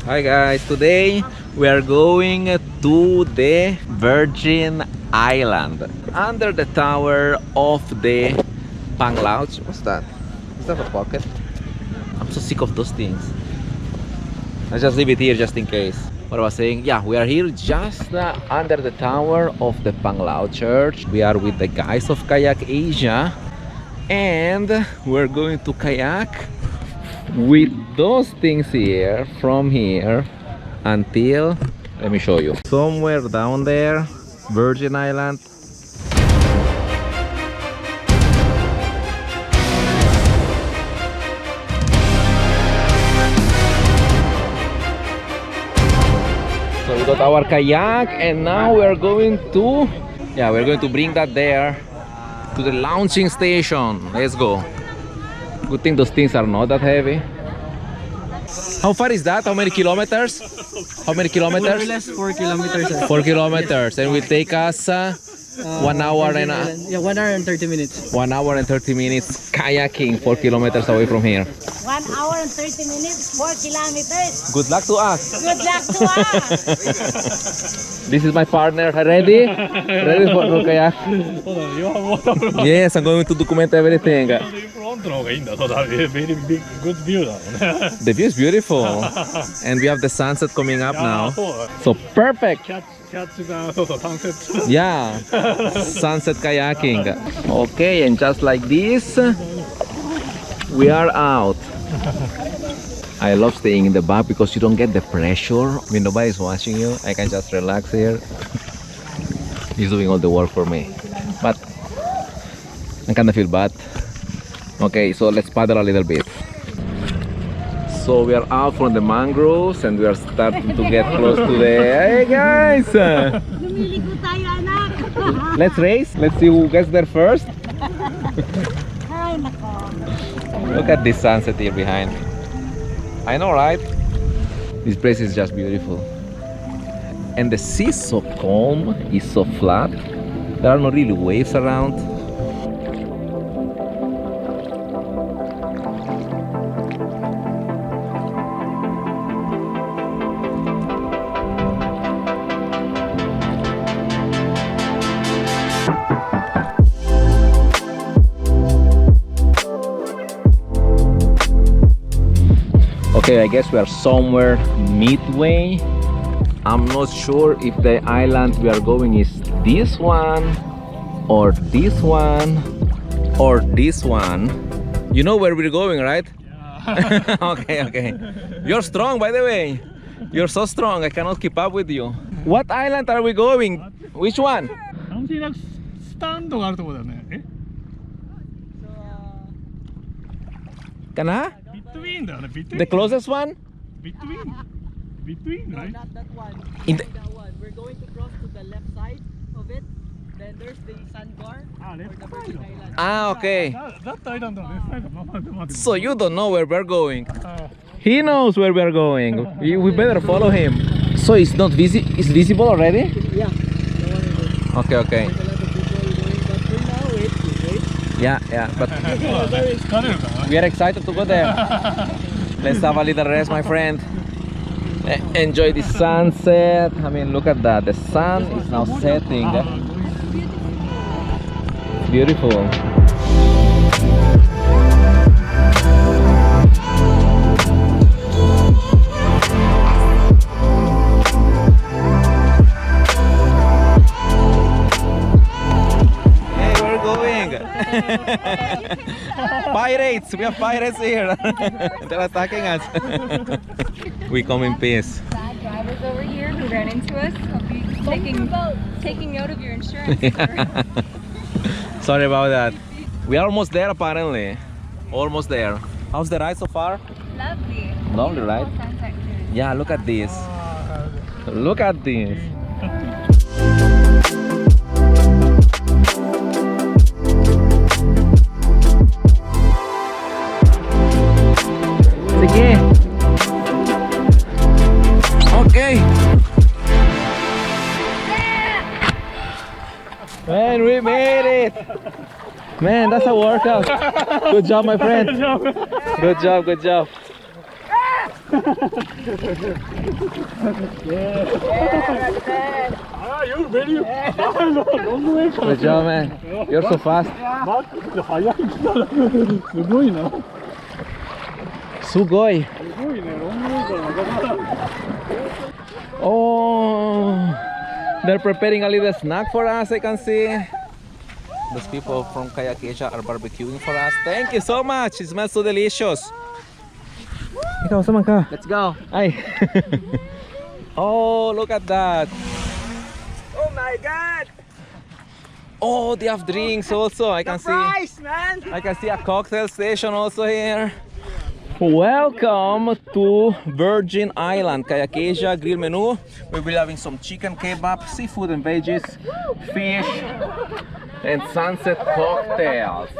Hi guys, today we are going to the Virgin Island under the tower of the Panglao. What's that? Is that a pocket? I'm so sick of those things. Let's just leave it here just in case. What I was saying, yeah, we are here just under the tower of the Panglao church. We are with the guys of Kayak Asia and we're going to kayak with those things here from here until, let me show you, somewhere down there, Virgin Island. So we got our kayak and now we're going to, we're going to bring that there to the launching station. Let's go. Good thing those things are not that heavy. How far is that? How many kilometers? How many kilometers? More or less 4 kilometers. 4 kilometers. And will take us 1 hour and 1 hour and 30 minutes. 1 hour and 30 minutes kayaking 4 kilometers away from here. 1 hour and 30 minutes, 4 kilometers. Good luck to us. Good luck to us. This is my partner. Ready? Ready for kayak? Yes, I'm going to document everything. Very big, good view. The view is beautiful. And we have the sunset coming up now. So perfect. Yeah, sunset kayaking. Okay, and just like this, we are out. I love staying in the back because you don't get the pressure. When nobody's watching you, I can just relax here. He's doing all the work for me. But I kind of feel bad. Okay, so let's paddle a little bit. So we are out from the mangroves and we are starting to get close to the... Hey guys! Lumiligo tayo, anak. Let's race. Let's see who gets there first. Ay, nako. Look at this sunset here behind. I know, right? This place is just beautiful. And the sea is so calm, it's so flat. There are not really waves around. Okay, I guess we are somewhere midway. I'm not sure if the island we are going is this one or this one or this one. You know where we're going, right? Yeah. Okay. You're strong, by the way. You're so strong, I cannot keep up with you. What island are we going? Which one? Kana? The closest one? Between, No, right? not that one. In the... That one. We're going to cross to the left side of it. Then there's the sandbar or the Virgin Island. Ah, okay. That island. So you don't know where we're going. He knows where we're going. We better follow him. So it's not it's visible already? Yeah. The one is Okay. there's a lot of people going, but for now wait. Yeah, but we are excited to go there. Let's have a little rest, my friend. Enjoy the sunset. I mean, look at that. The sun is now setting. Beautiful. Hey, we're going. Pirates! We have pirates here. They're attacking us. We come in peace. Bad drivers over here who ran into us. I'll be taking note of your insurance. Sorry about that. We are almost there apparently. Almost there. How's the ride so far? Lovely. Lovely, right? Beautiful sunset too. Yeah, look at this. Look at this. Sige. Okay. Man, we made it. Man, that's a workout. Good job, my friend. Good job, good job. Ah, you're very. Long way. Good job, man. You're so fast. 早いすごいな。 Sugoi. すごいね。ロングウェイからなかなか。 Oh, they're preparing a little snack for us, I can see. Those people from Kayak Asia are barbecuing for us. Thank you so much. It smells so delicious. Ikaw, saan ka? Let's go. Ay. Oh, look at that. Oh my God! Oh, they have drinks also. I can see. Surprise, man! I can see a cocktail station also here. Welcome to Virgin Island, Kayak Asia grill menu. We'll be having some chicken kebab, seafood and veggies, fish, and sunset cocktails.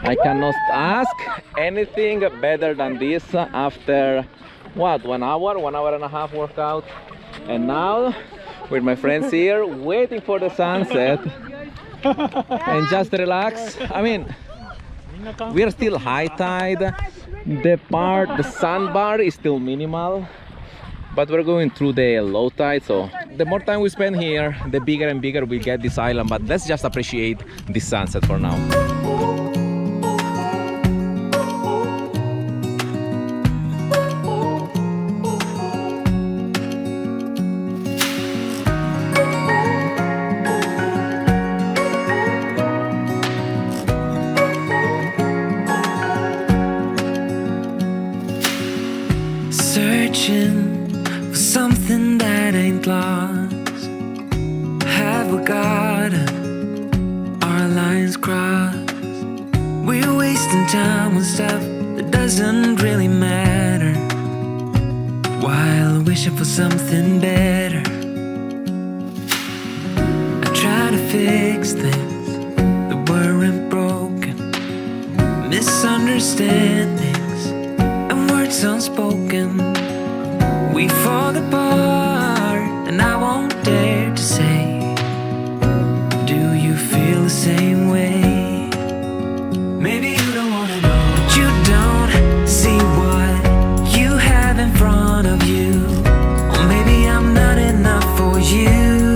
I cannot ask anything better than this after what, 1 hour, 1 hour and a half workout. And now with my friends here waiting for the sunset and just relax. I mean, we are still high tide. The sandbar is still minimal, but we're going through the low tide, so the more time we spend here, the bigger and bigger we get this island. But let's just appreciate the sunset for now. Searching for something that ain't lost. Have we got our lines crossed? We're wasting time on stuff that doesn't really matter, while wishing for something better. I try to fix things that weren't broken, misunderstandings and words unspoken. We fall apart, and I won't dare to say, do you feel the same way? Maybe you don't wanna know, but you don't see what you have in front of you. Or maybe I'm not enough for you,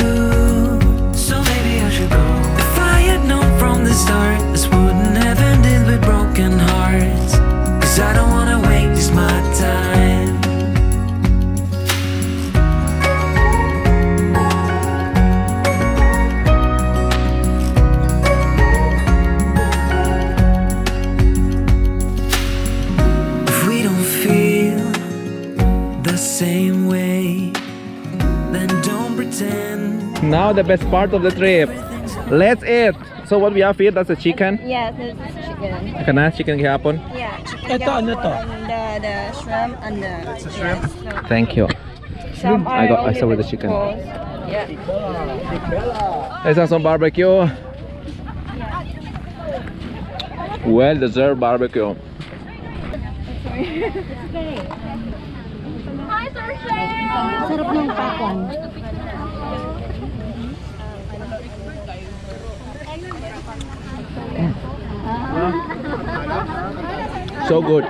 so maybe I should go. If I had known from the start, this wouldn't have ended with broken hearts. 'Cause I don't wanna waste my time. Same way, then don't pretend. Now the best part of the trip. Let's eat. So what we have here, that's a chicken. Yeah, this is chicken. Kana chicken gihapon. Yeah, chicken. And the shrimp and the. It's a shrimp. Thank you. Some are I only saw with the chicken. vegetables. Yeah. Let's have some barbecue. Well deserved barbecue. Sarap ng pakwan. So good.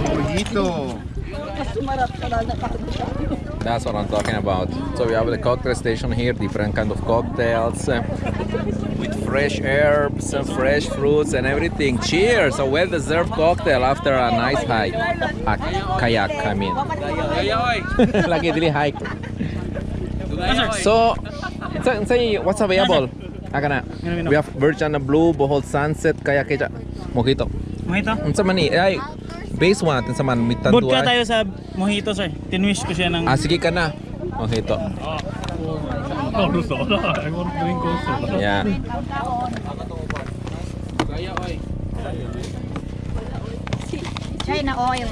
Mojito. That's what I'm talking about. So we have the cocktail station here, different kind of cocktails with fresh herbs and fresh fruits and everything. Cheers! A well-deserved cocktail after a nice hike. A kayak, I mean. Lagi dili hike. So, say what's available? We have Virgin Blue, Bohol Sunset, Kayak, Mojito. Mojito? Unsa man ni? Ay, base one natin sa man mitan Vodka tayo sa mojito, sir. Tinwish ko siya ng... Ah, sige ka na. Mojito. Also, I want to drink also. Yeah. China oil.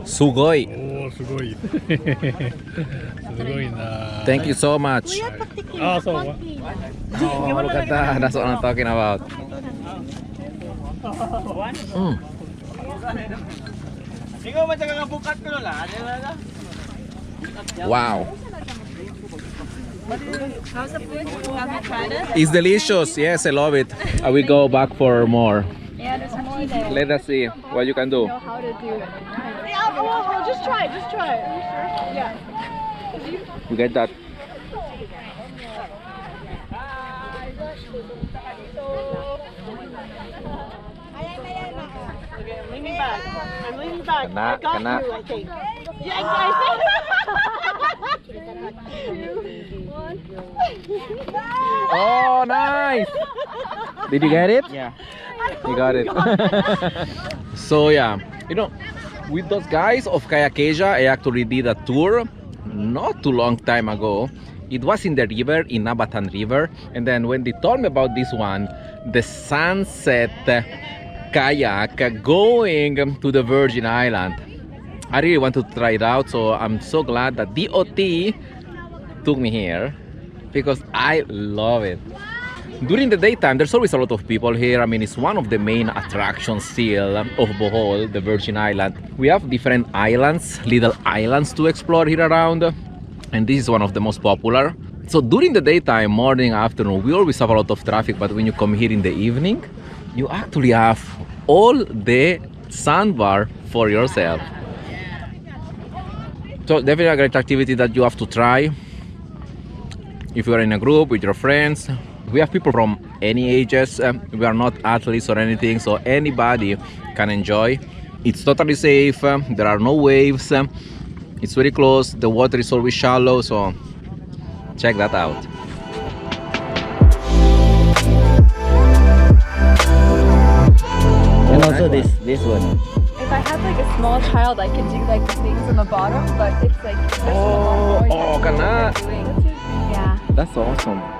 Sugoi. Oh, すごい。すごいな。 Thank you so much. Ah, so. Oh, look at that. That's what I'm talking about. Mm. Wow. How's the food? Have you tried it? It's delicious. Yes, I love it. I will go back for more. Yeah, see there. Let us see what you can do. Know how to do it. I'll just try it. Just try it. Yeah. You get that? Okay, I'm leaning back. I'm leaning back. Kana, I got kana. you, I think. Yeah, Oh, nice! Did you get it? Yeah. You got it. So yeah, you know, with those guys of Kayak Asia, I actually did a tour not too long time ago. It was in the river, in Nabatan River, and then when they told me about this one, the sunset kayak going to the Virgin Island, I really wanted to try it out. So I'm so glad that DOT took me here because I love it. During the daytime, there's always a lot of people here. I mean, it's one of the main attractions still of Bohol, the Virgin Island. We have different islands, little islands to explore here around, and this is one of the most popular. So during the daytime, morning, afternoon, we always have a lot of traffic, but when you come here in the evening, you actually have all the sandbar for yourself. So definitely a great activity that you have to try if you are in a group with your friends. We have people from any ages. We are not athletes or anything, so anybody can enjoy. It's totally safe. There are no waves. It's very close. The water is always shallow, so check that out. And also this one. If I had like a small child, I could do like the things on the bottom, but it's like there's a lot more you oh, can do kana. what they're doing. Yeah. That's awesome.